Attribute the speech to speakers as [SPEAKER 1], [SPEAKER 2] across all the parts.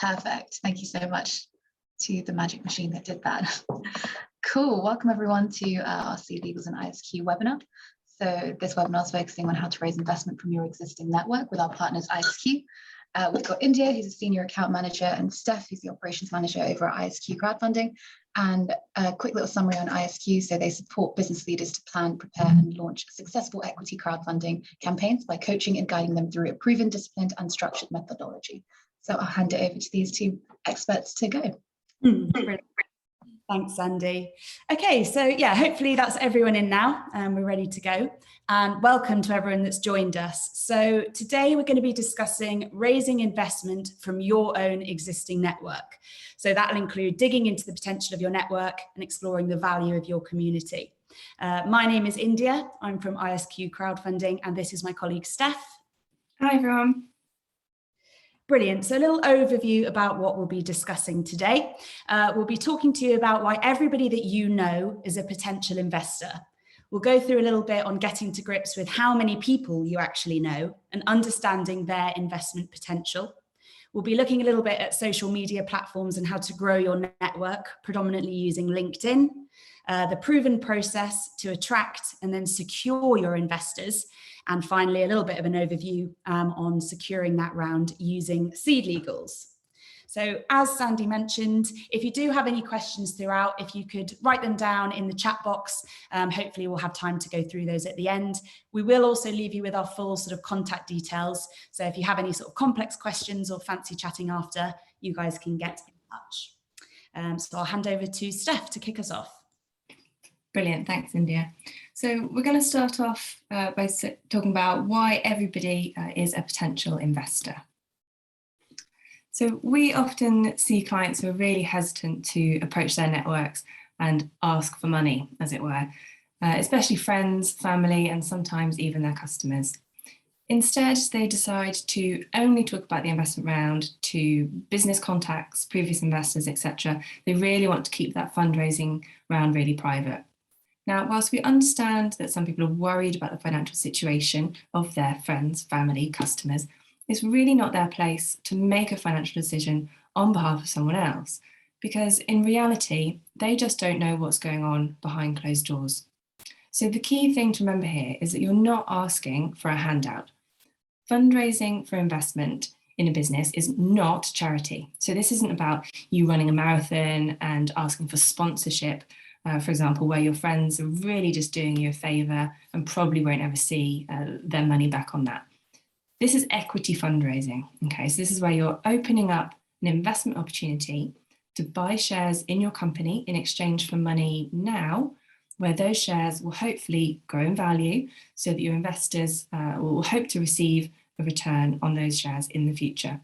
[SPEAKER 1] Perfect. Thank you so much to the magic machine that did that. Cool. Welcome everyone to our Seedlegals and ISQ webinar. So this webinar is focusing on how to raise investment from your existing network with our partners ISQ. We've got India, who's a senior account manager, and Steph, who's the operations manager over at ISQ Crowdfunding. And a quick little summary on ISQ. So they support business leaders to plan, prepare, and launch successful equity crowdfunding campaigns by coaching and guiding them through a proven, disciplined, and structured methodology. So I'll hand it over to these two experts to go.
[SPEAKER 2] Thanks, Sandy. Okay, so yeah, hopefully that's everyone in now and we're ready to go. And welcome to everyone that's joined us. So today we're going to be discussing raising investment from your own existing network. So that'll include digging into the potential of your network and exploring the value of your community. My name is India. I'm from ISQ Crowdfunding, and this is my colleague Steph.
[SPEAKER 3] Hi, everyone.
[SPEAKER 2] Brilliant. So a little overview about what we'll be discussing today. We'll be talking to you about why everybody that you know is a potential investor. We'll go through a little bit on getting to grips with how many people you actually know and understanding their investment potential. We'll be looking a little bit at social media platforms and how to grow your network, predominantly using LinkedIn, the proven process to attract and then secure your investors. And finally, a little bit of an overview on securing that round using Seedlegals. So as Sandy mentioned, if you do have any questions throughout, if you could write them down in the chat box, hopefully we'll have time to go through those at the end. We will also leave you with our full sort of contact details. So if you have any sort of complex questions or fancy chatting after, you guys can get in touch. So I'll hand over to Steph to kick us off.
[SPEAKER 3] Brilliant, thanks, India. So we're going to start off by talking about why everybody is a potential investor. So we often see clients who are really hesitant to approach their networks and ask for money, as it were, especially friends, family, and sometimes even their customers. Instead, they decide to only talk about the investment round to business contacts, previous investors, etc. They really want to keep that fundraising round really private. Now, whilst we understand that some people are worried about the financial situation of their friends, family, customers, it's really not their place to make a financial decision on behalf of someone else, because in reality, they just don't know what's going on behind closed doors. So the key thing to remember here is that you're not asking for a handout. Fundraising for investment in a business is not charity. So this isn't about you running a marathon and asking for sponsorship, for example, where your friends are really just doing you a favour and probably won't ever see their money back on that. This is equity fundraising, okay? So this is where you're opening up an investment opportunity to buy shares in your company in exchange for money now, where those shares will hopefully grow in value so that your investors will hope to receive a return on those shares in the future.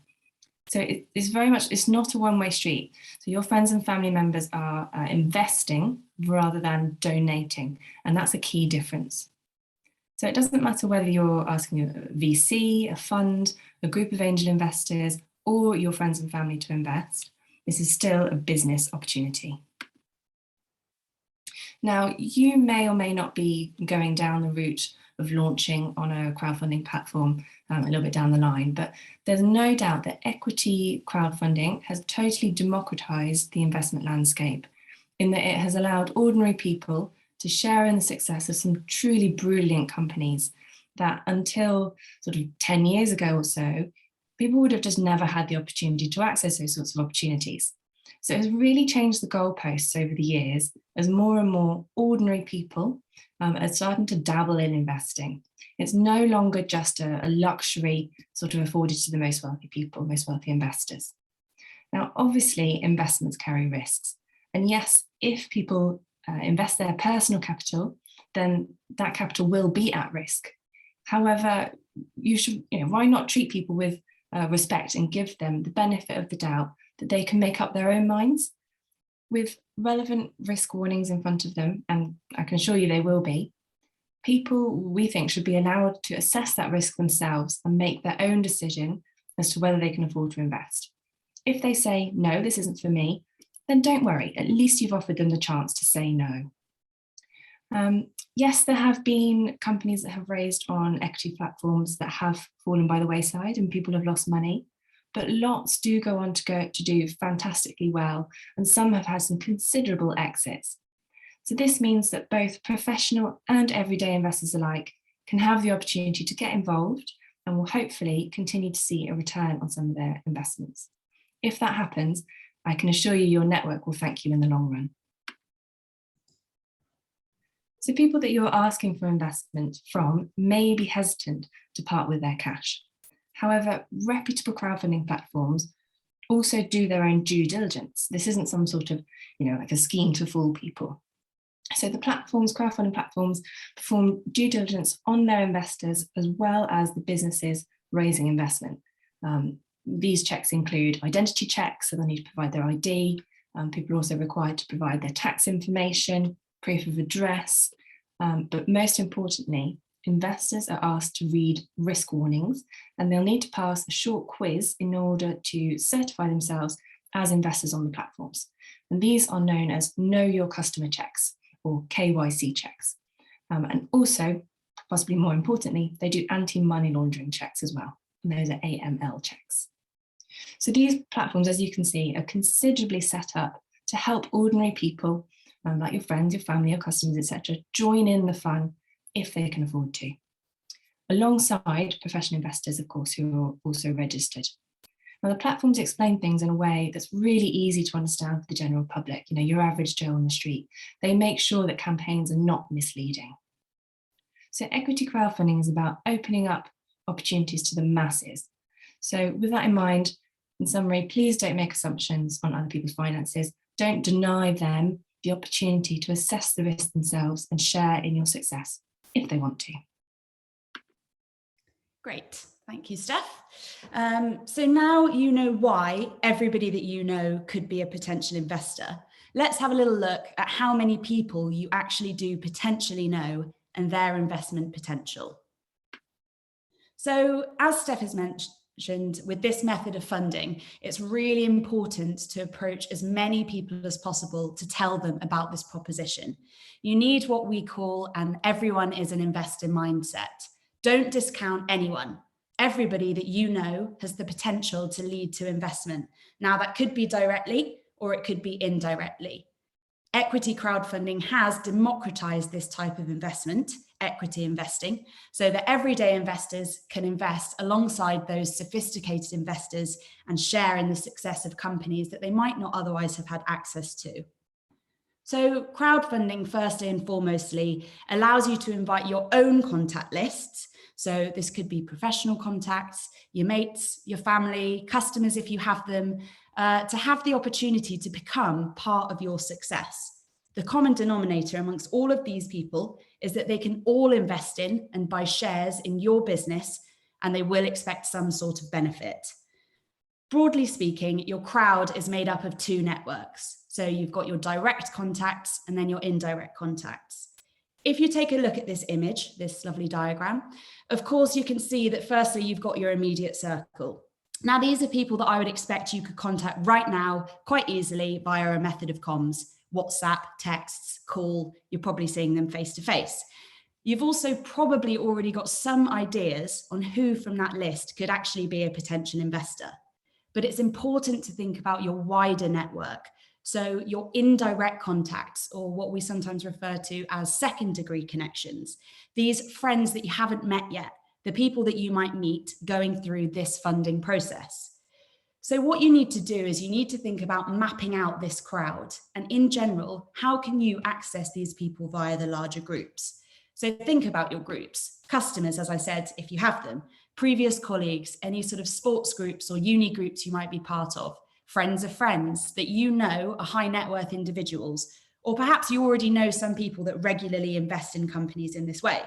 [SPEAKER 3] So it's very much, it's not a one-way street. So your friends and family members are investing rather than donating, and that's a key difference. So it doesn't matter whether you're asking a VC, a fund, a group of angel investors, or your friends and family to invest. This is still a business opportunity. Now, you may or may not be going down the route of launching on a crowdfunding platform a little bit down the line, but there's no doubt that equity crowdfunding has totally democratized the investment landscape in that it has allowed ordinary people to share in the success of some truly brilliant companies that until sort of 10 years ago or so, people would have just never had the opportunity to access those sorts of opportunities. So it has really changed the goalposts over the years as more and more ordinary people are starting to dabble in investing. It's no longer just a luxury sort of afforded to the most wealthy people, most wealthy investors. Now, obviously, investments carry risks. And yes, if people invest their personal capital, then that capital will be at risk. However, you should, why not treat people with respect and give them the benefit of the doubt that they can make up their own minds with relevant risk warnings in front of them, and I can assure you they will be. People, we think, should be allowed to assess that risk themselves and make their own decision as to whether they can afford to invest. If they say, no, this isn't for me, then don't worry, at least you've offered them the chance to say no. Yes, there have been companies that have raised on equity platforms that have fallen by the wayside and people have lost money, but lots do go on to do fantastically well, and some have had some considerable exits. So this means that both professional and everyday investors alike can have the opportunity to get involved and will hopefully continue to see a return on some of their investments. If that happens, I can assure you your network will thank you in the long run. So people that you're asking for investment from may be hesitant to part with their cash. However, reputable crowdfunding platforms also do their own due diligence. This isn't some sort of, like a scheme to fool people. So the crowdfunding platforms, perform due diligence on their investors as well as the businesses raising investment. These checks include identity checks, so they need to provide their ID. People are also required to provide their tax information, proof of address, but most importantly, investors are asked to read risk warnings, and they'll need to pass a short quiz in order to certify themselves as investors on the platforms. And these are known as Know Your Customer checks, or KYC checks. And also, possibly more importantly, they do anti-money laundering checks as well, and those are AML checks. So these platforms, as you can see, are considerably set up to help ordinary people, like your friends, your family, your customers, etc., join in the fun if they can afford to, alongside professional investors, of course, who are also registered. Now, the platforms explain things in a way that's really easy to understand for the general public, your average Joe on the street. They make sure that campaigns are not misleading. So equity crowdfunding is about opening up opportunities to the masses. So with that in mind, in summary, please don't make assumptions on other people's finances. Don't deny them the opportunity to assess the risk themselves and share in your success if they want to.
[SPEAKER 2] Great. Thank you, Steph. So now you know why everybody that you know could be a potential investor. Let's have a little look at how many people you actually do potentially know and their investment potential. So as Steph has mentioned, with this method of funding, it's really important to approach as many people as possible to tell them about this proposition. You need what we call an everyone is an investor mindset. Don't discount anyone. Everybody that you know has the potential to lead to investment. Now, that could be directly or it could be indirectly. Equity crowdfunding has democratized this type of investment, equity investing, so that everyday investors can invest alongside those sophisticated investors and share in the success of companies that they might not otherwise have had access to. So crowdfunding, firstly and foremostly, allows you to invite your own contact lists. So this could be professional contacts, your mates, your family, customers if you have them, to have the opportunity to become part of your success. The common denominator amongst all of these people is that they can all invest in and buy shares in your business, and they will expect some sort of benefit. Broadly speaking, your crowd is made up of two networks. So you've got your direct contacts and then your indirect contacts. If you take a look at this image, this lovely diagram, of course, you can see that firstly, you've got your immediate circle. Now, these are people that I would expect you could contact right now quite easily via a method of comms, WhatsApp, texts, call. You're probably seeing them face to face. You've also probably already got some ideas on who from that list could actually be a potential investor. But it's important to think about your wider network. So your indirect contacts, or what we sometimes refer to as second degree connections, these friends that you haven't met yet, the people that you might meet going through this funding process. So what you need to do is you need to think about mapping out this crowd. And in general, how can you access these people via the larger groups? So think about your groups, customers, as I said, if you have them, previous colleagues, any sort of sports groups or uni groups you might be part of, friends of friends that you know are high net worth individuals, or perhaps you already know some people that regularly invest in companies in this way.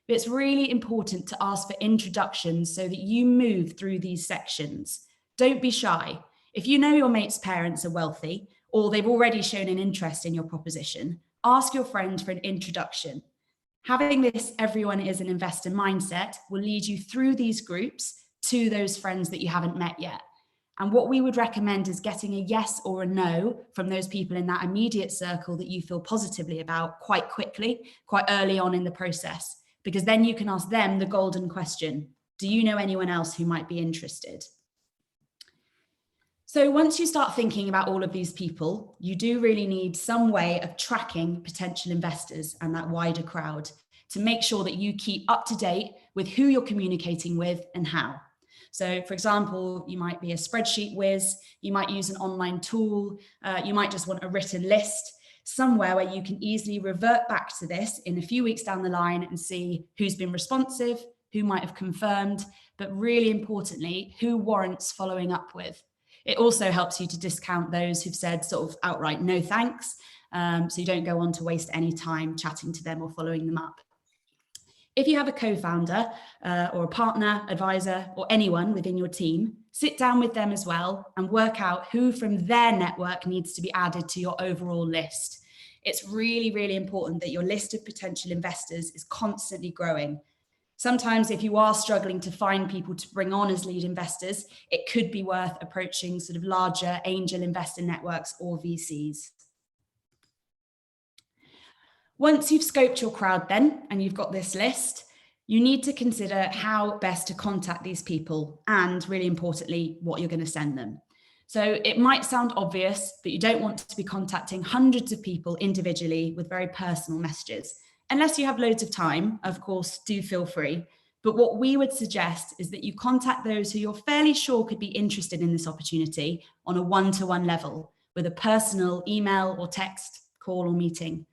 [SPEAKER 2] But it's really important to ask for introductions so that you move through these sections. Don't be shy. If you know your mate's parents are wealthy, or they've already shown an interest in your proposition, ask your friend for an introduction. Having this everyone is an investor mindset will lead you through these groups to those friends that you haven't met yet. And what we would recommend is getting a yes or a no from those people in that immediate circle that you feel positively about quite quickly, quite early on in the process, because then you can ask them the golden question. Do you know anyone else who might be interested? So once you start thinking about all of these people, you do really need some way of tracking potential investors and that wider crowd to make sure that you keep up to date with who you're communicating with and how. So for example, you might be a spreadsheet whiz, you might use an online tool, you might just want a written list, somewhere where you can easily revert back to this in a few weeks down the line and see who's been responsive, who might have confirmed, but really importantly, who warrants following up with. It also helps you to discount those who've said sort of outright no thanks, so you don't go on to waste any time chatting to them or following them up. If you have a co-founder or a partner, advisor, or anyone within your team, sit down with them as well and work out who from their network needs to be added to your overall list. It's really, really important that your list of potential investors is constantly growing. Sometimes if you are struggling to find people to bring on as lead investors, it could be worth approaching sort of larger angel investor networks or VCs. Once you've scoped your crowd then, and you've got this list, you need to consider how best to contact these people and, really importantly, what you're going to send them. So it might sound obvious, but you don't want to be contacting hundreds of people individually with very personal messages. Unless you have loads of time, of course, do feel free. But what we would suggest is that you contact those who you're fairly sure could be interested in this opportunity on a one-to-one level with a personal email or text, call or meeting.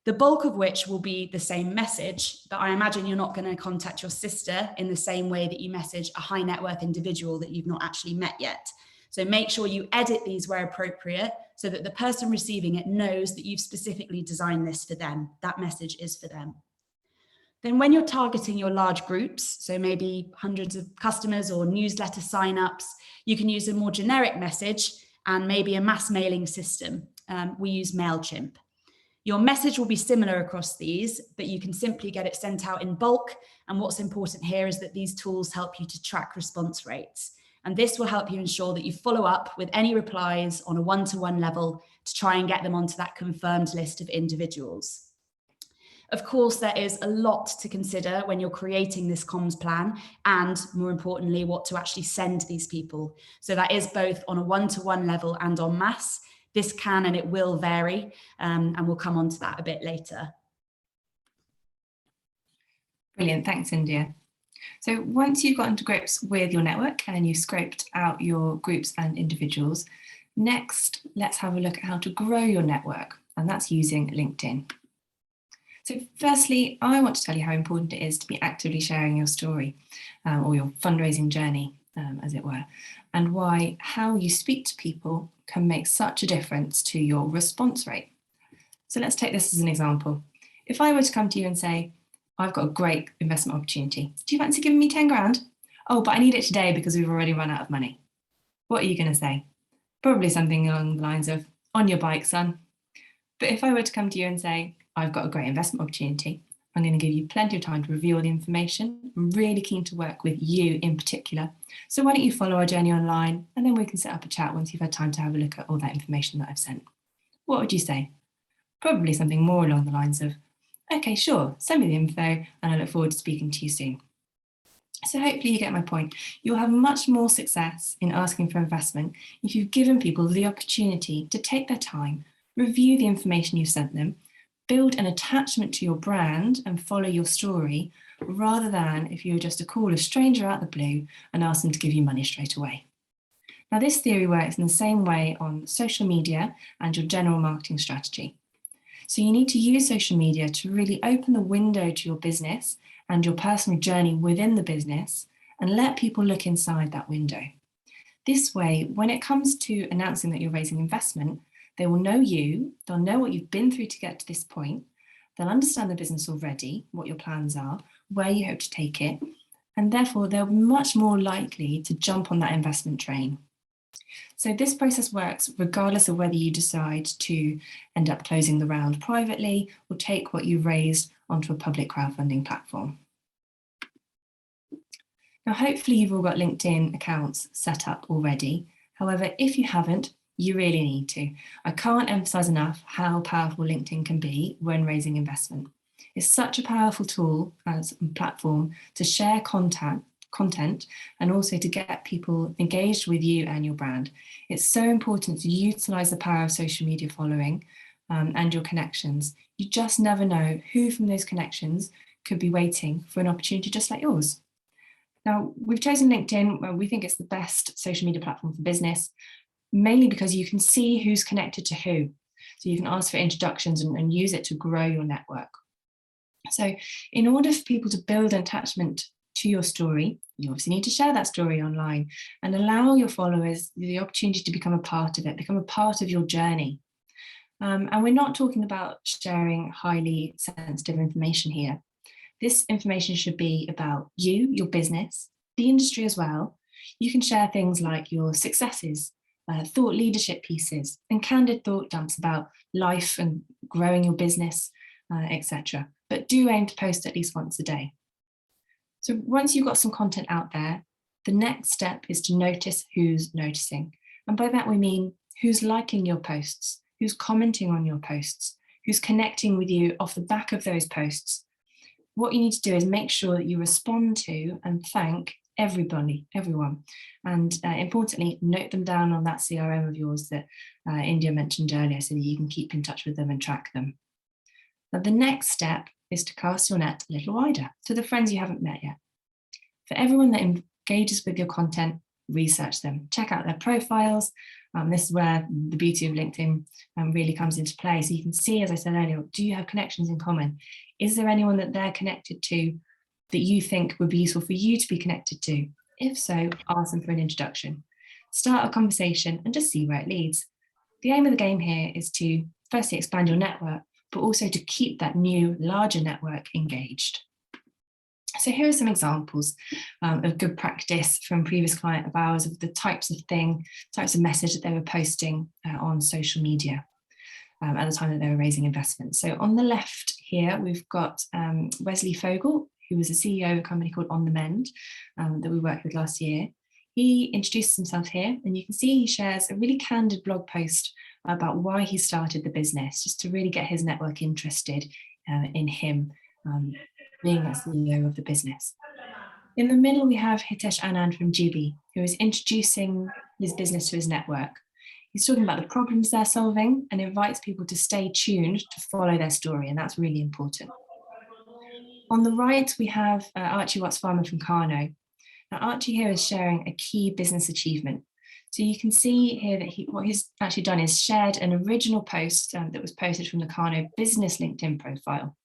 [SPEAKER 2] The bulk of which will be the same message, but I imagine you're not going to contact your sister in the same way that you message a high net worth individual that you've not actually met yet. So make sure you edit these where appropriate so that the person receiving it knows that you've specifically designed this for them. That message is for them. Then when you're targeting your large groups, so maybe hundreds of customers or newsletter signups, you can use a more generic message and maybe a mass mailing system. We use MailChimp. Your message will be similar across these, but you can simply get it sent out in bulk. And what's important here is that these tools help you to track response rates. And this will help you ensure that you follow up with any replies on a one-to-one level to try and get them onto that confirmed list of individuals. Of course, there is a lot to consider when you're creating this comms plan and, more importantly, what to actually send these people. So that is both on a one-to-one level and en masse. This can and it will vary, and we'll come on to that a bit later.
[SPEAKER 3] Brilliant, thanks, India. So once you've gotten to grips with your network and you've scoped out your groups and individuals, next, let's have a look at how to grow your network, and that's using LinkedIn. So firstly, I want to tell you how important it is to be actively sharing your story or your fundraising journey, as it were, and why how you speak to people can make such a difference to your response rate. So let's take this as an example. If I were to come to you and say, I've got a great investment opportunity. Do you fancy giving me 10 grand? Oh, but I need it today because we've already run out of money. What are you going to say? Probably something along the lines of, on your bike, son. But if I were to come to you and say, I've got a great investment opportunity, I'm going to give you plenty of time to review all the information. I'm really keen to work with you in particular. So why don't you follow our journey online and then we can set up a chat once you've had time to have a look at all that information that I've sent. What would you say? Probably something more along the lines of, okay, sure, send me the info and I look forward to speaking to you soon. So hopefully you get my point. You'll have much more success in asking for investment if you've given people the opportunity to take their time, review the information you've sent them, build an attachment to your brand and follow your story, rather than if you were just to call a stranger out the blue and ask them to give you money straight away. Now, this theory works in the same way on social media and your general marketing strategy. So you need to use social media to really open the window to your business and your personal journey within the business and let people look inside that window. This way, when it comes to announcing that you're raising investment, they will know you, they'll know what you've been through to get to this point, they'll understand the business already, what your plans are, where you hope to take it, and therefore they're much more likely to jump on that investment train. So this process works regardless of whether you decide to end up closing the round privately or take what you've raised onto a public crowdfunding platform. Now, hopefully you've all got LinkedIn accounts set up already. However, if you haven't, you really need to. I can't emphasize enough how powerful LinkedIn can be when raising investment. It's such a powerful tool as a platform to share content content and also to get people engaged with you and your brand. It's so important to utilize the power of social media following and your connections. You just never know who from those connections could be waiting for an opportunity just like yours. Now, we've chosen LinkedIn. We think it's the best social media platform for business, mainly because you can see who's connected to who. So you can ask for introductions and use it to grow your network. So in order for people to build an attachment to your story, you obviously need to share that story online and allow your followers the opportunity to become a part of it, become a part of your journey. And we're not talking about sharing highly sensitive information here. This information should be about you, your business, the industry as well. You can share things like your successes, thought leadership pieces, and candid thought dumps about life and growing your business, etc. But do aim to post at least once a day. So once you've got some content out there, the next step is to notice who's noticing. And by that we mean who's liking your posts, who's commenting on your posts, who's connecting with you off the back of those posts. What you need to do is make sure that you respond to and thank everyone. And importantly, note them down on that CRM of yours that India mentioned earlier so that you can keep in touch with them and track them. Now, the next step is to cast your net a little wider to the friends you haven't met yet. For everyone that engages with your content, research them, check out their profiles. This is where the beauty of LinkedIn really comes into play. So you can see, as I said earlier, do you have connections in common? Is there anyone that they're connected to that you think would be useful for you to be connected to? If so, ask them for an introduction. Start a conversation and just see where it leads. The aim of the game here is to firstly expand your network, but also to keep that new, larger network engaged. So here are some examples of good practice from previous client of ours of the types of message that they were posting on social media at the time that they were raising investments. So on the left here, we've got Wesley Fogel, who was the CEO of a company called On The Mend that we worked with last year. He introduces himself here, and you can see he shares a really candid blog post about why he started the business, just to really get his network interested in him being the CEO of the business. In the middle, we have Hitesh Anand from GB, who is introducing his business to his network. He's talking about the problems they're solving and invites people to stay tuned to follow their story, and that's really important. On the right, we have Archie Watts-Farmer from Kano. Now, Archie here is sharing a key business achievement. So you can see here that what he's actually done is shared an original post that was posted from the Kano business LinkedIn profile,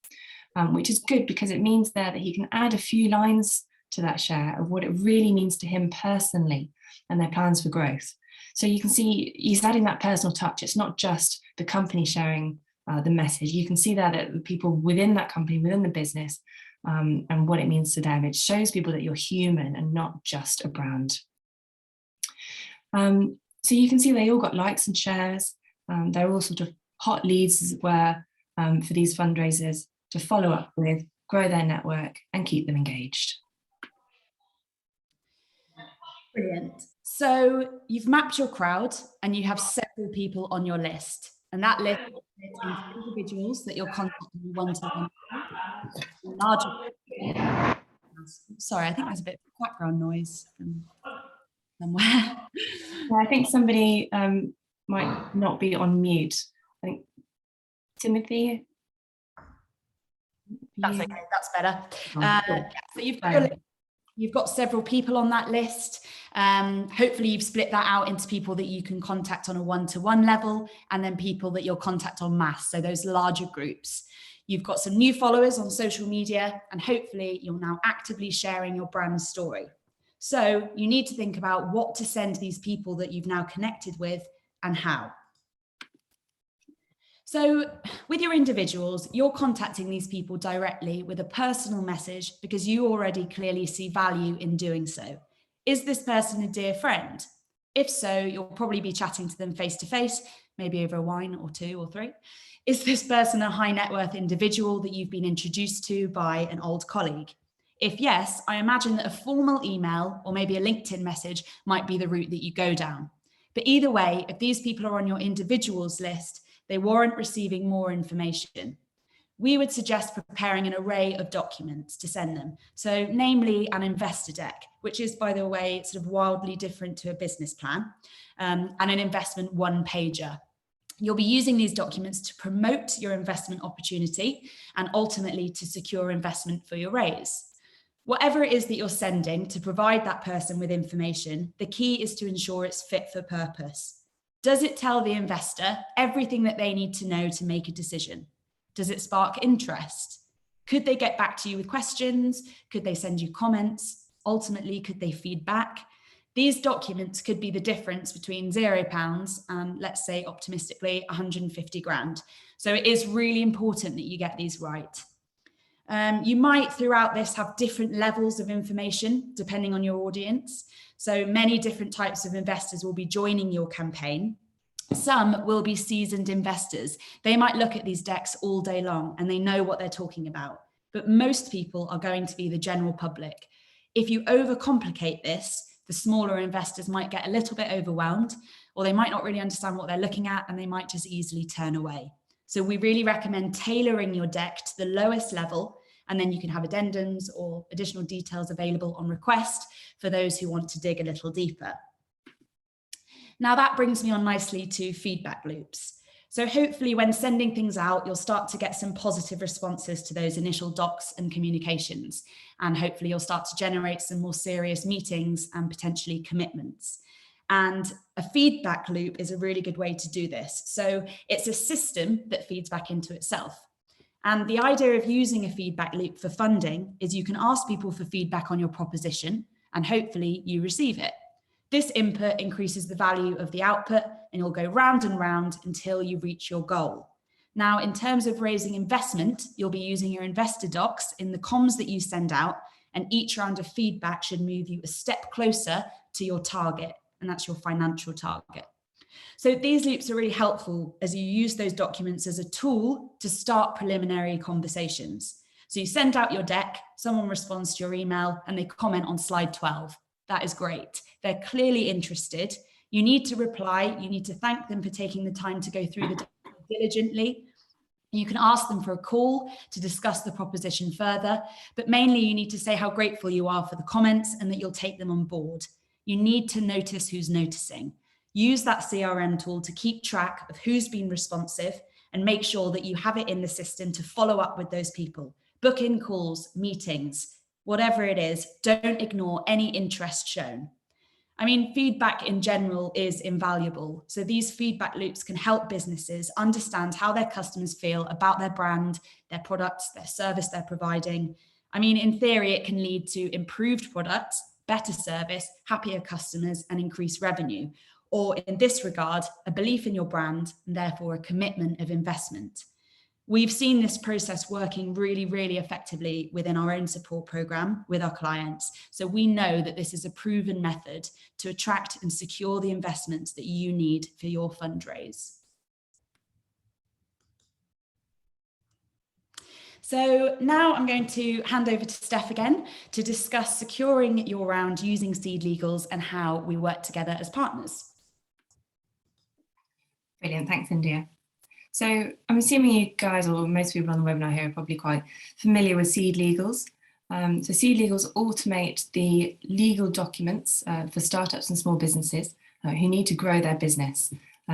[SPEAKER 3] which is good because it means there that he can add a few lines to that share of what it really means to him personally and their plans for growth. So you can see he's adding that personal touch. It's not just the company sharing the message. You can see there that the people within that company, within the business, and what it means to them. It shows people that you're human and not just a brand. So you can see they all got likes and shares. They're all sort of hot leads, as it were, for these fundraisers to follow up with, grow their network and keep them engaged.
[SPEAKER 2] Brilliant. So you've mapped your crowd and you have several people on your list, and that list is individuals that you're contacting one-to-one. Sorry, I think there's a bit of background noise from somewhere.
[SPEAKER 3] Yeah, I think somebody might not be on mute. I think Timothy.
[SPEAKER 2] That's okay, that's better. So you've got several people on that list. Hopefully you've split that out into people that you can contact on a one-to-one level, and then people that you'll contact en masse, so those larger groups. You've got some new followers on social media, and hopefully you're now actively sharing your brand story. So you need to think about what to send these people that you've now connected with and how. So with your individuals, you're contacting these people directly with a personal message because you already clearly see value in doing so. Is this person a dear friend? If so, you'll probably be chatting to them face to face, maybe over a wine or two or three. Is this person a high net worth individual that you've been introduced to by an old colleague? If yes, I imagine that a formal email or maybe a LinkedIn message might be the route that you go down. But either way, if these people are on your individuals list, they warrant receiving more information. we would suggest preparing an array of documents to send them. So namely an investor deck, which is, by the way, sort of wildly different to a business plan, and an investment one-pager. You'll be using these documents to promote your investment opportunity and ultimately to secure investment for your raise. Whatever it is that you're sending to provide that person with information, the key is to ensure it's fit for purpose. Does it tell the investor everything that they need to know to make a decision? Does it spark interest? Could they get back to you with questions? Could they send you comments? Ultimately, could they feed back? These documents could be the difference between £0 and, let's say optimistically, 150 grand. So it is really important that you get these right. You might throughout this have different levels of information depending on your audience. So many different types of investors will be joining your campaign. Some will be seasoned investors. They might look at these decks all day long and they know what they're talking about. But most people are going to be the general public. If you overcomplicate this, the smaller investors might get a little bit overwhelmed, or they might not really understand what they're looking at and they might just easily turn away. So we really recommend tailoring your deck to the lowest level, and then you can have addendums or additional details available on request for those who want to dig a little deeper. Now that brings me on nicely to feedback loops. So hopefully when sending things out, you'll start to get some positive responses to those initial docs and communications. And hopefully you'll start to generate some more serious meetings and potentially commitments. And a feedback loop is a really good way to do this. So it's a system that feeds back into itself. And the idea of using a feedback loop for funding is you can ask people for feedback on your proposition and hopefully you receive it. This input increases the value of the output and you'll go round and round until you reach your goal. Now, in terms of raising investment, you'll be using your investor docs in the comms that you send out, and each round of feedback should move you a step closer to your target, and that's your financial target. So these loops are really helpful as you use those documents as a tool to start preliminary conversations. So you send out your deck, someone responds to your email, and they comment on slide 12. That is great. They're clearly interested. You need to reply. You need to thank them for taking the time to go through the document diligently. You can ask them for a call to discuss the proposition further, but mainly you need to say how grateful you are for the comments and that you'll take them on board. You need to notice who's noticing. Use that CRM tool to keep track of who's been responsive and make sure that you have it in the system to follow up with those people. Book in calls, meetings, whatever it is, don't ignore any interest shown. I mean, feedback in general is invaluable. So these feedback loops can help businesses understand how their customers feel about their brand, their products, their service they're providing. I mean, in theory, it can lead to improved products, better service, happier customers, and increased revenue. Or in this regard, a belief in your brand and therefore a commitment of investment. We've seen this process working really, really effectively within our own support program with our clients. So we know that this is a proven method to attract and secure the investments that you need for your fundraise. So now I'm going to hand over to Steph again to discuss securing your round using Seedlegals and how we work together as partners.
[SPEAKER 3] Brilliant, thanks India. So I'm assuming you guys, or most people on the webinar here, are probably quite familiar with Seedlegals. So Seedlegals automate the legal documents for startups and small businesses who need to grow their business,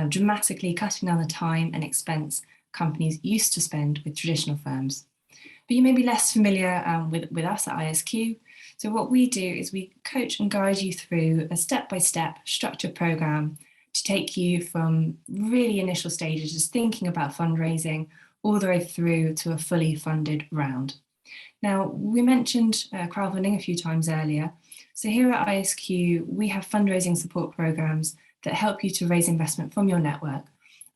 [SPEAKER 3] dramatically cutting down the time and expense companies used to spend with traditional firms. But you may be less familiar with us at ISQ. So what we do is we coach and guide you through a step-by-step structured program to take you from really initial stages, just thinking about fundraising, all the way through to a fully funded round. Now, we mentioned crowdfunding a few times earlier. So here at ISQ, we have fundraising support programs that help you to raise investment from your network.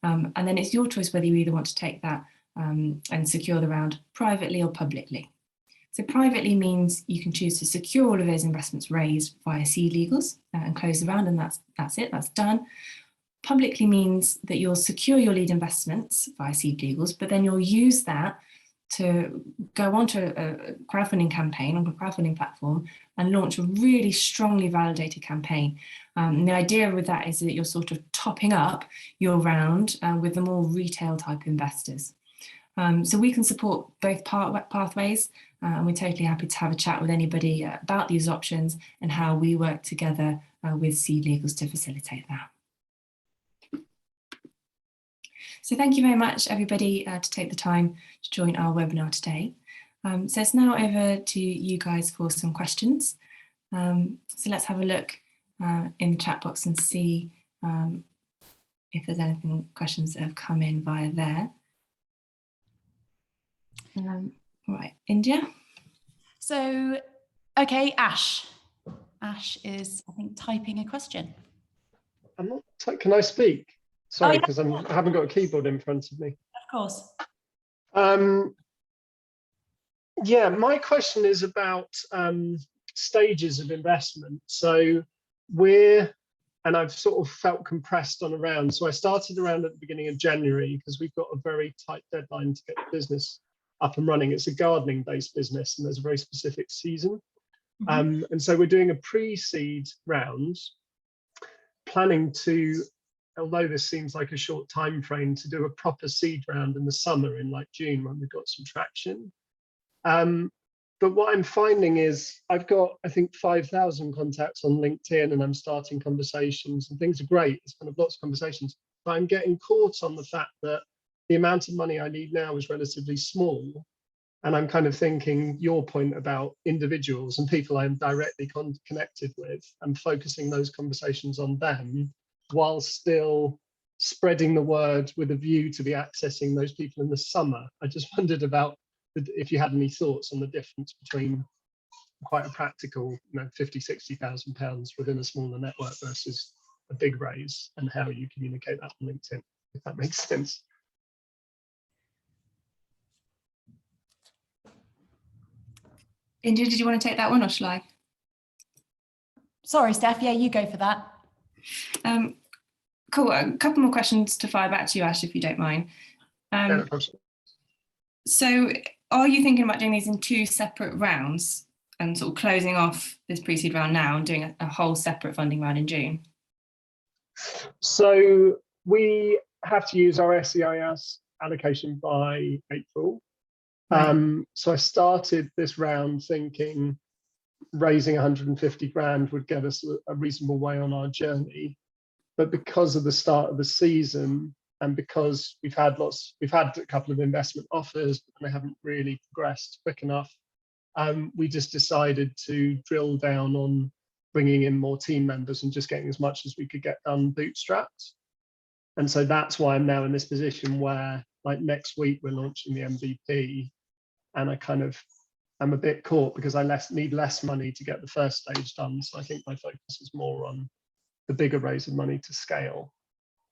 [SPEAKER 3] And then it's your choice whether you either want to take that and secure the round privately or publicly. So privately means you can choose to secure all of those investments raised via Seedlegals and close the round, and that's it, that's done. Publicly means that you'll secure your lead investments via Seedlegals, but then you'll use that to go onto a crowdfunding campaign on a crowdfunding platform and launch a really strongly validated campaign. The idea with that is that you're sort of topping up your round with the more retail type investors. So we can support both pathways, and we're totally happy to have a chat with anybody about these options and how we work together with Seedlegals to facilitate that. So thank you very much, everybody, to take the time to join our webinar today. So it's now over to you guys for some questions. So let's have a look in the chat box and see if there's anything, questions that have come in via there. Right, India.
[SPEAKER 2] So, okay, Ash. Ash is, I think, typing a question.
[SPEAKER 4] I'm not. Can I speak? Sorry,
[SPEAKER 2] yeah.
[SPEAKER 4] because I haven't got a keyboard in front of me.
[SPEAKER 2] Of course.
[SPEAKER 4] Yeah, my question is about stages of investment. So and I've sort of felt compressed on around. So I started around at the beginning of January because we've got a very tight deadline to get the business up and running. It's a gardening based business and there's a very specific season. And so we're doing a pre-seed round, planning to, although this seems like a short time frame, to do a proper seed round in the summer in like June when we've got some traction. But what I'm finding is I've got, I think, 5,000 contacts on LinkedIn and I'm starting conversations and things are great. It's kind of lots of conversations, but I'm getting caught on the fact that the amount of money I need now is relatively small. And I'm kind of thinking your point about individuals and people I'm directly connected with and focusing those conversations on them while still spreading the word with a view to be accessing those people in the summer. I just wondered about if you had any thoughts on the difference between quite a practical, 50, 60,000 pounds within a smaller network versus a big raise and how you communicate that on LinkedIn, if that makes sense.
[SPEAKER 3] India, did you want to take that one or shall I?
[SPEAKER 2] Sorry, Steph. Yeah, you go for that.
[SPEAKER 3] Cool. A couple more questions to fire back to you, Ash, if you don't mind.
[SPEAKER 4] Yeah,
[SPEAKER 3] so are you thinking about doing these in 2 separate rounds and sort of closing off this pre-seed round now and doing a whole separate funding round in June?
[SPEAKER 4] So we have to use our SEIS allocation by April. Right. So I started this round thinking raising 150 grand would get us a reasonable way on our journey. But because of the start of the season and because we've had a couple of investment offers, but they haven't really progressed quick enough, we just decided to drill down on bringing in more team members and just getting as much as we could get done bootstrapped. And so that's why I'm now in this position where, like, next week we're launching the MVP, and I'm a bit caught because I need less money to get the first stage done. So I think my focus is more on the bigger raise of money to scale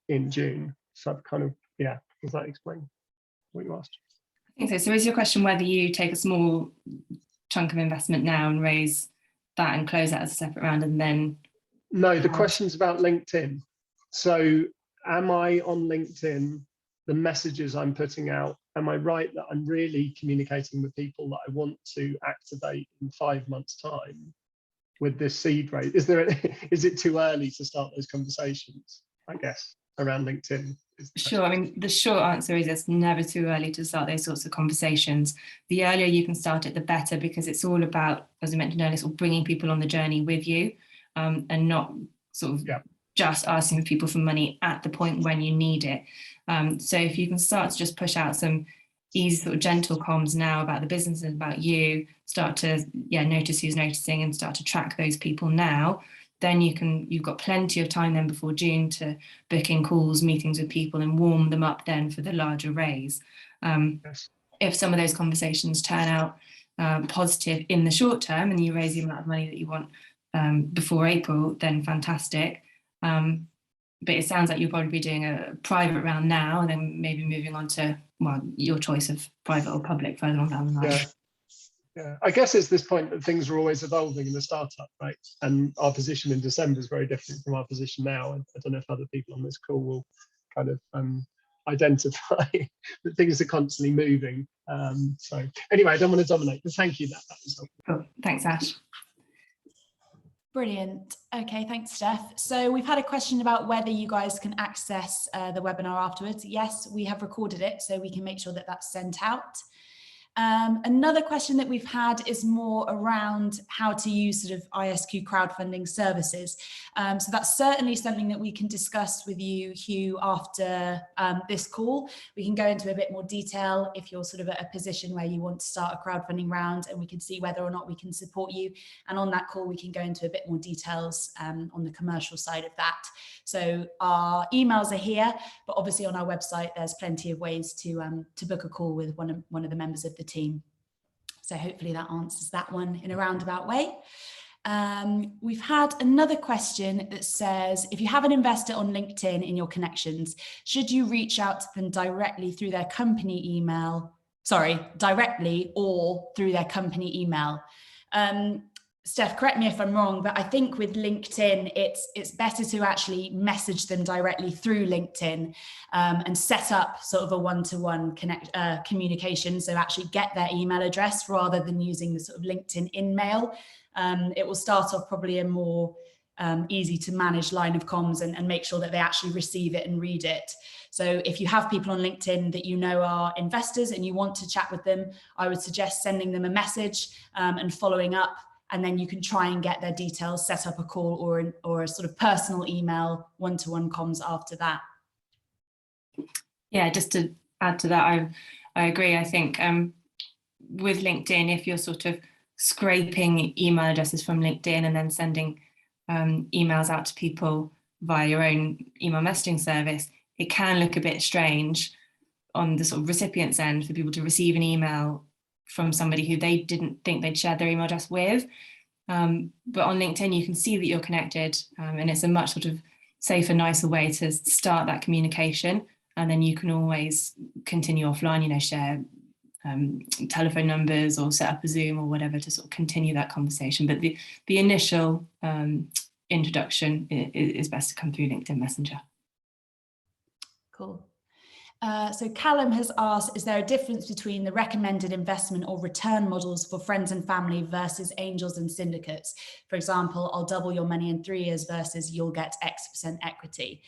[SPEAKER 4] in June. So I've does that explain what you asked?
[SPEAKER 3] I think so. So is your question whether you take a small chunk of investment now and raise that and close that as a separate round and then?
[SPEAKER 4] No, the question's about LinkedIn. So am I on LinkedIn, the messages I'm putting out, am I right that I'm really communicating with people that I want to activate in 5 months' time with this seed rate? Is it too early to start those conversations, I guess, around LinkedIn?
[SPEAKER 3] Sure. I mean, the short answer is it's never too early to start those sorts of conversations. The earlier you can start it, the better, because it's all about, as I mentioned earlier, sort of bringing people on the journey with you, and not sort of just asking people for money at the point when you need it. So if you can start to just push out some easy sort of gentle comms now about the business and about you, start to notice who's noticing and start to track those people now, then you've got plenty of time then before June to book in calls, meetings with people and warm them up then for the larger raise.
[SPEAKER 4] Yes.
[SPEAKER 3] If some of those conversations turn out positive in the short term and you raise the amount of money that you want before April, then fantastic. But it sounds like you'll probably be doing a private round now and then maybe moving on to, well, your choice of private or public further on down the line.
[SPEAKER 4] Yeah, I guess it's this point that things are always evolving in the startup, right? And our position in December is very different from our position now. And I don't know if other people on this call will kind of identify that things are constantly moving. So anyway, I don't want to dominate, but thank you. That was helpful.
[SPEAKER 3] Cool. Thanks, Ash.
[SPEAKER 2] Brilliant. Okay, thanks, Steph. So we've had a question about whether you guys can access the webinar afterwards. Yes, we have recorded it, so we can make sure that that's sent out. Another question that we've had is more around how to use sort of ISQ crowdfunding services. So that's certainly something that we can discuss with you, Hugh, after this call. We can go into a bit more detail if you're sort of at a position where you want to start a crowdfunding round, and we can see whether or not we can support you. And on that call, we can go into a bit more details on the commercial side of that. So our emails are here, but obviously on our website, there's plenty of ways to book a call with one of the members of the team. So hopefully that answers that one in a roundabout way. We've had another question that says, if you have an investor on LinkedIn in your connections, should you reach out to them directly through their company email? Sorry, directly or through their company email? Steph, correct me if I'm wrong, but I think with LinkedIn, it's better to actually message them directly through LinkedIn and set up sort of a one-to-one communication. So actually get their email address rather than using the sort of LinkedIn in-mail. It will start off probably a more easy to manage line of comms and make sure that they actually receive it and read it. So if you have people on LinkedIn that you know are investors and you want to chat with them, I would suggest sending them a message and following up. And then you can try and get their details, set up a call or a sort of personal email, one-to-one comms after that.
[SPEAKER 3] Yeah, just to add to that, I agree. I think with LinkedIn, if you're sort of scraping email addresses from LinkedIn and then sending emails out to people via your own email messaging service, it can look a bit strange on the sort of recipient's end for people to receive an email from somebody who they didn't think they'd shared their email address with. But on LinkedIn, you can see that you're connected, and it's a much sort of safer, nicer way to start that communication. And then you can always continue offline, share telephone numbers or set up a Zoom or whatever to sort of continue that conversation. But the initial introduction is best to come through LinkedIn Messenger.
[SPEAKER 2] Cool. So Callum has asked, is there a difference between the recommended investment or return models for friends and family versus angels and syndicates? For example, I'll double your money in 3 years versus you'll get X% equity.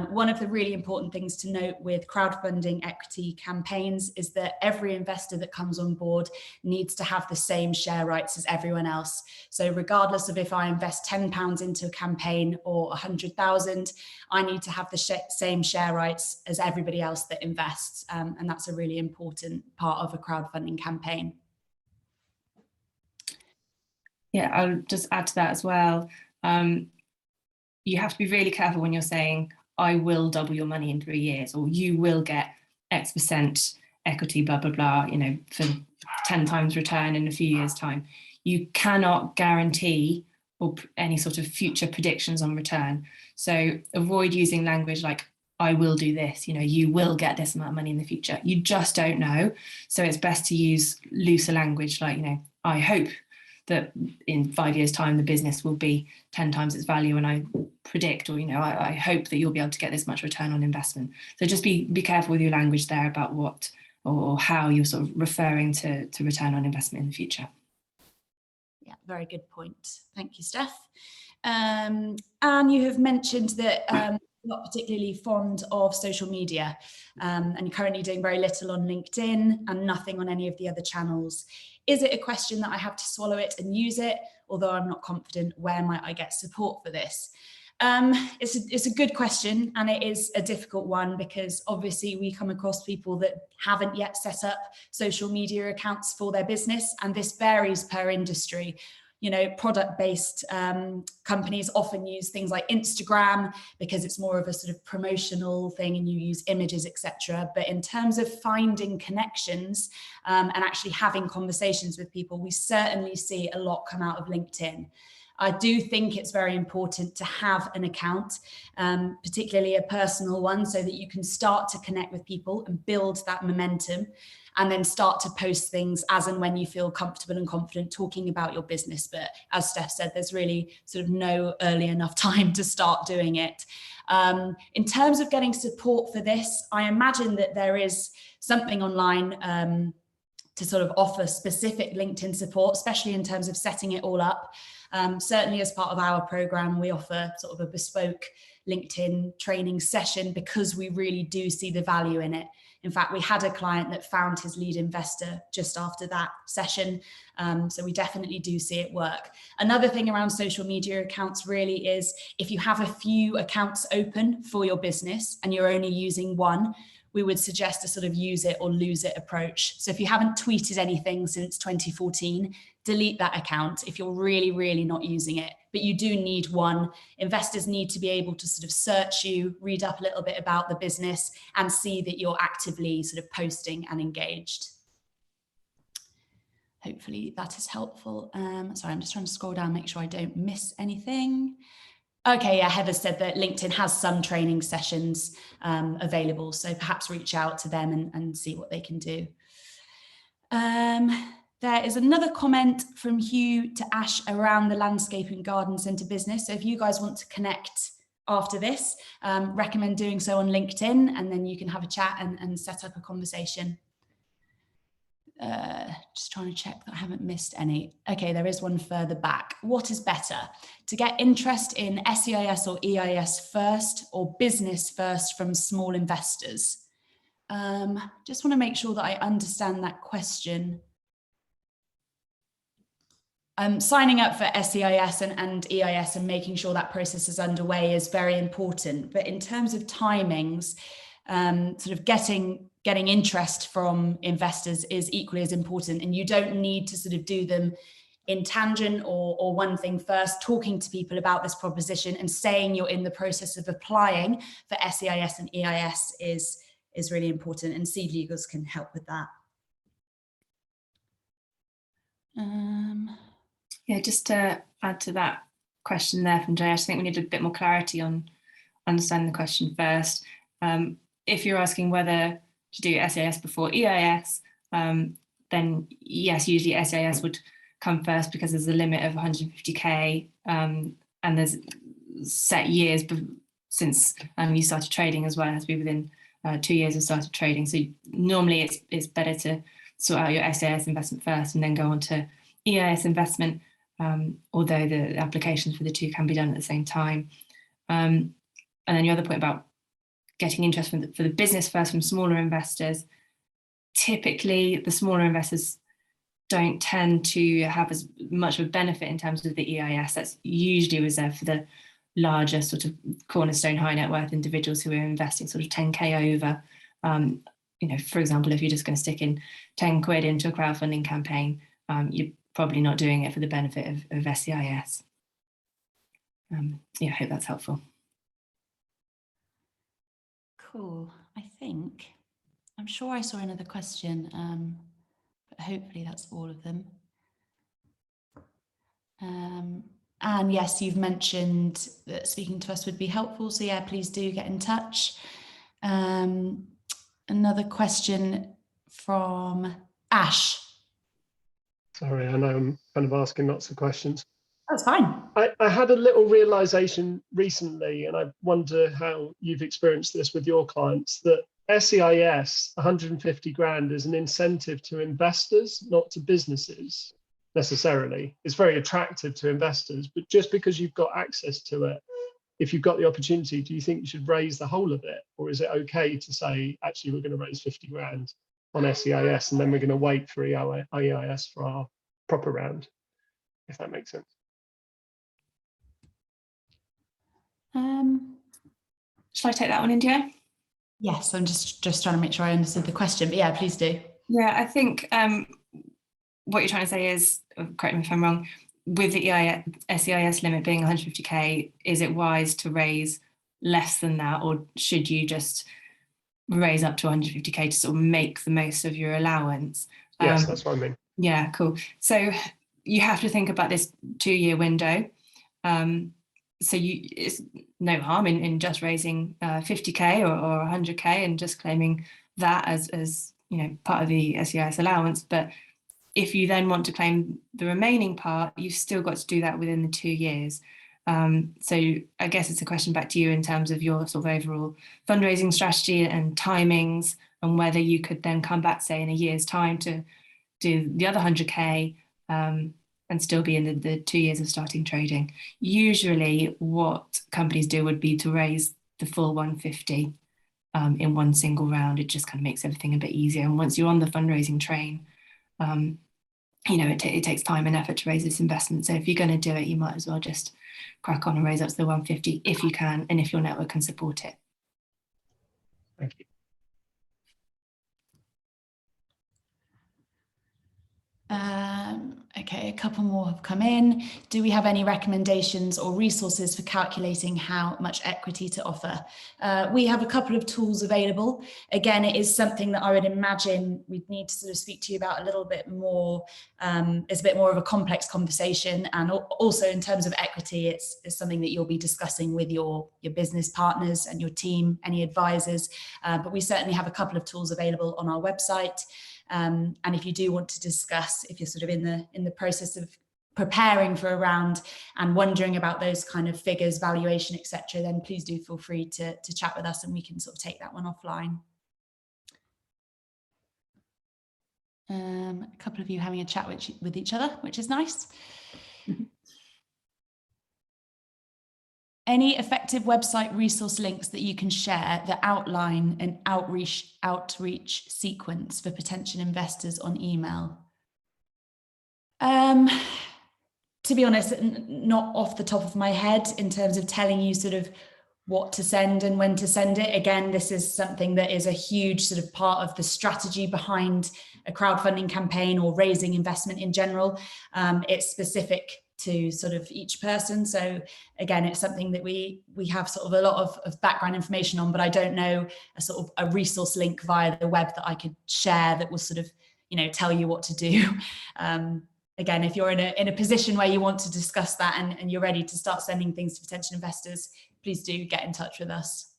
[SPEAKER 2] One of the really important things to note with crowdfunding equity campaigns is that every investor that comes on board needs to have the same share rights as everyone else. So regardless of if I invest £10 into a campaign or 100,000, I need to have the same share rights as everybody else that invests. And that's a really important part of a crowdfunding campaign.
[SPEAKER 3] Yeah, I'll just add to that as well. You have to be really careful when you're saying, I will double your money in 3 years, or you will get X% equity, blah, blah, blah, for 10 times return in a few years' time. You cannot guarantee or any sort of future predictions on return. So avoid using language like, I will do this, you will get this amount of money in the future. You just don't know. So it's best to use looser language like, I hope that in 5 years' time, the business will be 10 times its value, and I predict, or, I hope that you'll be able to get this much return on investment. So just be careful with your language there about what or how you're sort of referring to return on investment in the future.
[SPEAKER 2] Yeah, very good point. Thank you, Steph. And you have mentioned that you're not particularly fond of social media and you're currently doing very little on LinkedIn and nothing on any of the other channels. Is it a question that I have to swallow it and use it? Although I'm not confident, where might I get support for this? It's a good question, and it is a difficult one because obviously we come across people that haven't yet set up social media accounts for their business, and this varies per industry. Product-based companies often use things like Instagram because it's more of a sort of promotional thing and you use images, etc. But in terms of finding connections and actually having conversations with people, we certainly see a lot come out of LinkedIn. I do think it's very important to have an account, particularly a personal one, so that you can start to connect with people and build that momentum, and then start to post things as and when you feel comfortable and confident talking about your business. But as Steph said, there's really sort of no early enough time to start doing it. In terms of getting support for this, I imagine that there is something online to sort of offer specific LinkedIn support, especially in terms of setting it all up. Certainly as part of our program, we offer sort of a bespoke LinkedIn training session because we really do see the value in it. In fact, we had a client that found his lead investor just after that session. So we definitely do see it work. Another thing around social media accounts really is if you have a few accounts open for your business and you're only using one, we would suggest a sort of use it or lose it approach. So if you haven't tweeted anything since 2014, delete that account if you're really, really not using it. But you do need one. Investors need to be able to sort of search you, read up a little bit about the business and see that you're actively sort of posting and engaged. Hopefully that is helpful. Sorry, I'm just trying to scroll down, make sure I don't miss anything. Okay, yeah, Heather said that LinkedIn has some training sessions available, so perhaps reach out to them and see what they can do. There is another comment from Hugh to Ash around the landscape and garden centre business. So if you guys want to connect after this, recommend doing so on LinkedIn, and then you can have a chat and set up a conversation. Just trying to check that I haven't missed any. Okay, there is one further back. What is better, to get interest in SEIS or EIS first, or business first from small investors? Just want to make sure that I understand that question. Signing up for SEIS and EIS and making sure that process is underway is very important. But in terms of timings, sort of getting interest from investors is equally as important, and you don't need to sort of do them in tangent or one thing first. Talking to people about this proposition and saying you're in the process of applying for SEIS and EIS is really important, and Seedlegals can help with that.
[SPEAKER 3] Yeah, just to add to that question there from Jay, I think we need a bit more clarity on understanding the question first. If you're asking whether to do SEIS before EIS, then yes, usually SEIS would come first because there's a limit of 150k, and there's set years since you started trading as well. It has to be within 2 years of started trading. So normally it's better to sort out your SEIS investment first and then go on to EIS investment, although the applications for the two can be done at the same time. And then your other point about getting interest for the business first from smaller investors, typically the smaller investors don't tend to have as much of a benefit in terms of the EIS. That's usually reserved for the larger sort of cornerstone high net worth individuals who are investing sort of 10k over. You know, for example, if you're just going to stick in 10 quid into a crowdfunding campaign, you're probably not doing it for the benefit of SEIS. Yeah, I hope that's helpful.
[SPEAKER 2] Cool. I'm sure I saw another question, but hopefully that's all of them. And yes, you've mentioned that speaking to us would be helpful. So yeah, please do get in touch. Another question from Ash.
[SPEAKER 4] Sorry, I know I'm kind of asking lots of questions.
[SPEAKER 2] That's fine.
[SPEAKER 4] I had a little realization recently, and I wonder how you've experienced this with your clients, that SEIS 150 grand is an incentive to investors, not to businesses necessarily. It's very attractive to investors, but just because you've got access to it, if you've got the opportunity, do you think you should raise the whole of it? Or is it okay to say, actually, we're going to raise 50 grand on SEIS and then we're going to wait for EIS for our proper round, if that makes sense?
[SPEAKER 3] Shall I take that one, India?
[SPEAKER 2] Yes, I'm just trying to make sure I understood the question, but yeah, please do.
[SPEAKER 3] Yeah, I think what you're trying to say is, correct me if I'm wrong, with the SEIS limit being 150k, is it wise to raise less than that, or should you just raise up to 150k to sort of make the most of your allowance?
[SPEAKER 4] Yes, that's what I mean.
[SPEAKER 3] Yeah, cool. So you have to think about this 2-year window. So it's no harm in just raising 50k or 100k and just claiming that as you know, part of the SEIS allowance. But if you then want to claim the remaining part, you've still got to do that within the 2 years. So I guess it's a question back to you in terms of your sort of overall fundraising strategy and timings, and whether you could then come back, say, in a year's time to do the other 100k, and still be in the 2 years of starting trading. Usually what companies do would be to raise the full 150 in one single round. It just kind of makes everything a bit easier. And once you're on the fundraising train, you know, it takes time and effort to raise this investment. So if you're going to do it, you might as well just crack on and raise up to the 150 if you can, and if your network can support it.
[SPEAKER 4] Thank you.
[SPEAKER 2] Okay, a couple more have come in. Do we have any recommendations or resources for calculating how much equity to offer? We have a couple of tools available. Again, it is something that I would imagine we'd need to sort of speak to you about a little bit more. It's a bit more of a complex conversation, and also in terms of equity, it's something that you'll be discussing with your business partners and your team, any advisors. But we certainly have a couple of tools available on our website. And if you do want to discuss, if you're sort of in the process of preparing for a round and wondering about those kind of figures, valuation, etc., then please do feel free to chat with us and we can sort of take that one offline. A couple of you having a chat with each other, which is nice. Any effective website resource links that you can share that outline an outreach sequence for potential investors on email? To be honest, not off the top of my head in terms of telling you sort of what to send and when to send it. Again, this is something that is a huge sort of part of the strategy behind a crowdfunding campaign or raising investment in general. It's specific to sort of each person. So again, it's something that we have sort of a lot of background information on, but I don't know a sort of a resource link via the web that I could share that will sort of, you know, tell you what to do. Again, if you're in a position where you want to discuss that and you're ready to start sending things to potential investors, please do get in touch with us.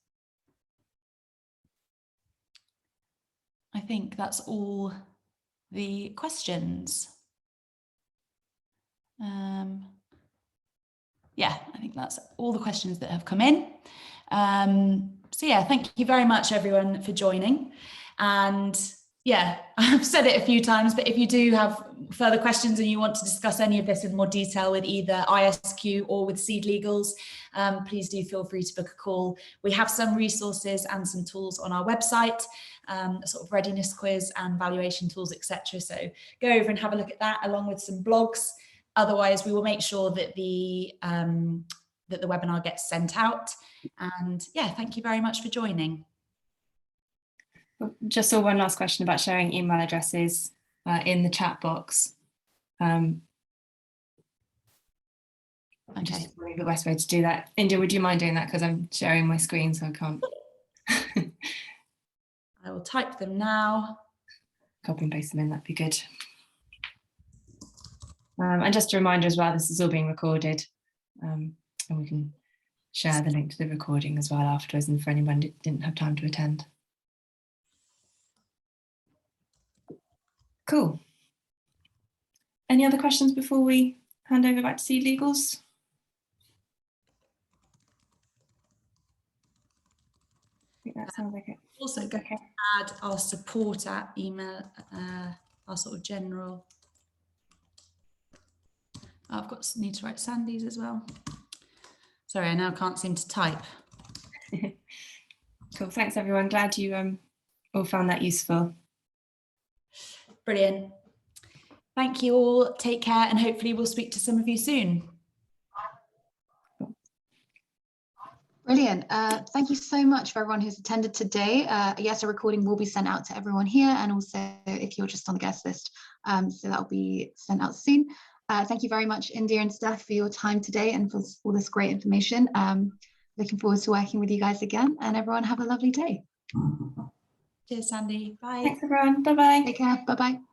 [SPEAKER 2] I think that's all the questions. Yeah, I think that's all the questions that have come in. So yeah, thank you very much everyone for joining. And yeah, I've said it a few times, but if you do have further questions and you want to discuss any of this in more detail with either ISQ or with Seedlegals, please do feel free to book a call. We have some resources and some tools on our website, a sort of readiness quiz and valuation tools, etc. So go over and have a look at that along with some blogs. Otherwise, we will make sure that the webinar gets sent out. And yeah, thank you very much for joining.
[SPEAKER 3] Just saw one last question about sharing email addresses in the chat box. I'm just wondering the best way to do that. India, would you mind doing that? Because I'm sharing my screen, so I can't.
[SPEAKER 2] I will type them now.
[SPEAKER 3] Copy and paste them in, that'd be good. And just a reminder as well, this is all being recorded, and we can share the link to the recording as well afterwards, and for anyone who didn't have time to attend. Cool. Any other questions before we hand over back to Seedlegals? I think that sounds like it.
[SPEAKER 2] Also, go ahead, add our support at email, our sort of general. I've need to write Sandy's as well. Sorry, I now can't seem to type.
[SPEAKER 3] Cool, thanks everyone. Glad you all found that useful.
[SPEAKER 2] Brilliant. Thank you all. Take care, and hopefully we'll speak to some of you soon.
[SPEAKER 1] Brilliant. Thank you so much for everyone who's attended today. Yes, a recording will be sent out to everyone here, and also if you're just on the guest list, so that will be sent out soon. Thank you very much, India and Steph, for your time today and for all this great information. Looking forward to working with you guys again, and everyone have a lovely day.
[SPEAKER 2] Cheers, Sandy. Bye.
[SPEAKER 3] Thanks everyone. Bye-bye.
[SPEAKER 1] Take care. Bye-bye.